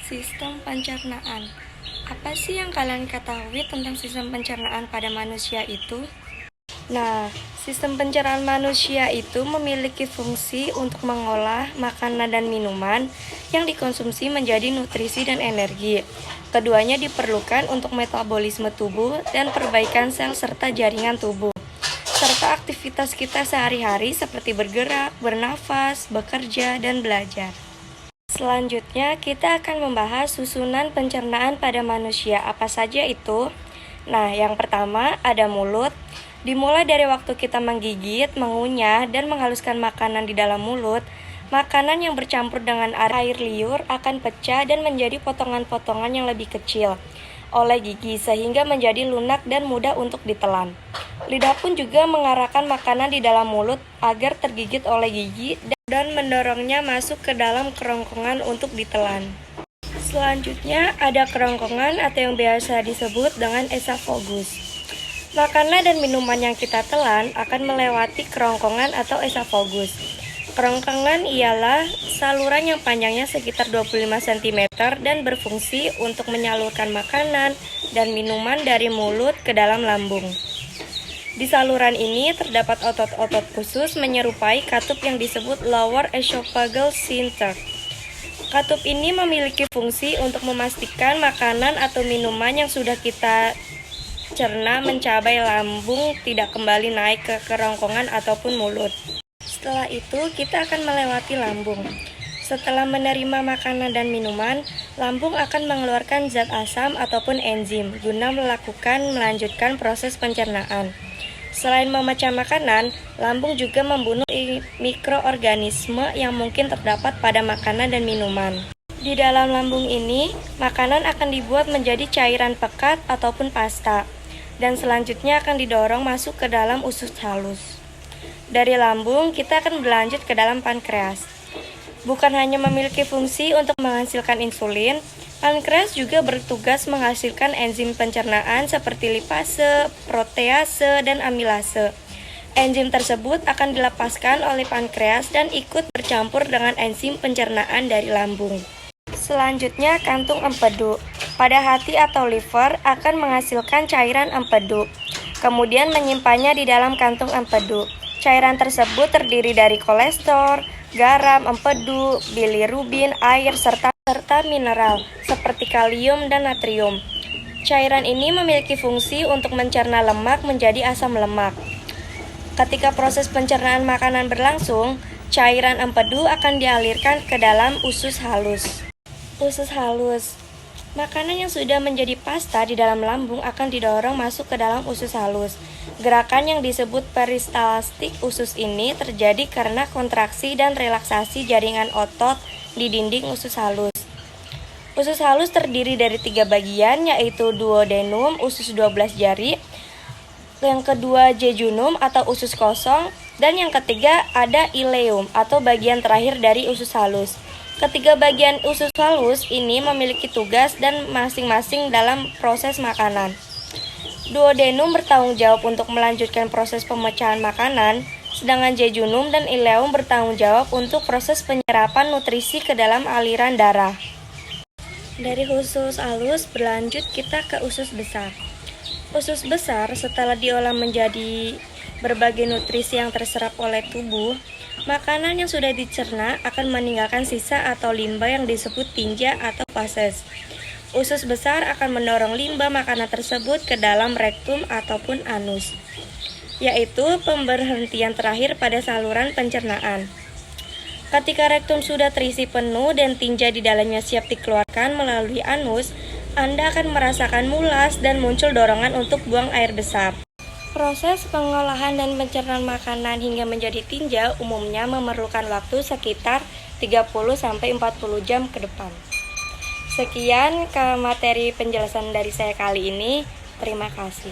Sistem pencernaan. Apa sih yang kalian ketahui tentang sistem pencernaan pada manusia itu? Nah, sistem pencernaan manusia itu memiliki fungsi untuk mengolah makanan dan minuman yang dikonsumsi menjadi nutrisi dan energi. Keduanya diperlukan untuk metabolisme tubuh dan perbaikan sel serta jaringan tubuh, serta aktivitas kita sehari-hari seperti bergerak, bernafas, bekerja, dan belajar. Selanjutnya, kita akan membahas susunan pencernaan pada manusia. Apa saja itu? Nah, yang pertama ada mulut. Dimulai dari waktu kita menggigit, mengunyah, dan menghaluskan makanan di dalam mulut, makanan yang bercampur dengan air liur akan pecah dan menjadi potongan-potongan yang lebih kecil oleh gigi sehingga menjadi lunak dan mudah untuk ditelan. Lidah pun juga mengarahkan makanan di dalam mulut agar tergigit oleh gigi dan mendorongnya masuk ke dalam kerongkongan untuk ditelan. Selanjutnya ada kerongkongan atau yang biasa disebut dengan esofagus. Makanan dan minuman yang kita telan akan melewati kerongkongan atau esofagus. Kerongkongan ialah saluran yang panjangnya sekitar 25 cm dan berfungsi untuk menyalurkan makanan dan minuman dari mulut ke dalam lambung. Di saluran ini terdapat otot-otot khusus menyerupai katup yang disebut lower esophageal sphincter. Katup ini memiliki fungsi untuk memastikan makanan atau minuman yang sudah kita cerna mencapai lambung tidak kembali naik ke kerongkongan ataupun mulut. Setelah itu, kita akan melewati lambung. Setelah menerima makanan dan minuman, lambung akan mengeluarkan zat asam ataupun enzim guna melanjutkan proses pencernaan. Selain memecah makanan, lambung juga membunuh mikroorganisme yang mungkin terdapat pada makanan dan minuman. Di dalam lambung ini, makanan akan dibuat menjadi cairan pekat ataupun pasta, dan selanjutnya akan didorong masuk ke dalam usus halus. Dari lambung, kita akan berlanjut ke dalam pankreas. Bukan hanya memiliki fungsi untuk menghasilkan insulin, pankreas juga bertugas menghasilkan enzim pencernaan seperti lipase, protease, dan amilase. Enzim tersebut akan dilepaskan oleh pankreas dan ikut bercampur dengan enzim pencernaan dari lambung. Selanjutnya, kantung empedu. Pada hati atau liver akan menghasilkan cairan empedu, kemudian menyimpannya di dalam kantung empedu. Cairan tersebut terdiri dari kolesterol, garam, empedu, bilirubin, air, serta mineral seperti kalium dan natrium. Cairan ini memiliki fungsi untuk mencerna lemak menjadi asam lemak. Ketika proses pencernaan makanan berlangsung, cairan empedu akan dialirkan ke dalam usus halus. Usus halus. Makanan yang sudah menjadi pasta di dalam lambung akan didorong masuk ke dalam usus halus. Gerakan yang disebut peristaltik usus ini terjadi karena kontraksi dan relaksasi jaringan otot di dinding usus halus. Usus halus terdiri dari 3 bagian, yaitu duodenum, usus 12 jari, yang kedua jejunum atau usus kosong, dan yang ketiga ada ileum atau bagian terakhir dari usus halus. Ketiga bagian usus halus ini memiliki tugas dan masing-masing dalam proses makanan. Duodenum bertanggung jawab untuk melanjutkan proses pemecahan makanan, sedangkan jejunum dan ileum bertanggung jawab untuk proses penyerapan nutrisi ke dalam aliran darah. Dari usus halus berlanjut kita ke usus besar. Usus besar setelah diolah menjadi berbagai nutrisi yang terserap oleh tubuh, makanan yang sudah dicerna akan meninggalkan sisa atau limba yang disebut tinja atau fases. Usus besar akan mendorong limba makanan tersebut ke dalam rektum ataupun anus, yaitu pemberhentian terakhir pada saluran pencernaan. Ketika rektum sudah terisi penuh dan tinja di dalamnya siap dikeluarkan melalui anus, Anda akan merasakan mulas dan muncul dorongan untuk buang air besar. Proses pengolahan dan pencernaan makanan hingga menjadi tinja umumnya memerlukan waktu sekitar 30-40 jam ke depan. Sekian materi penjelasan dari saya kali ini. Terima kasih.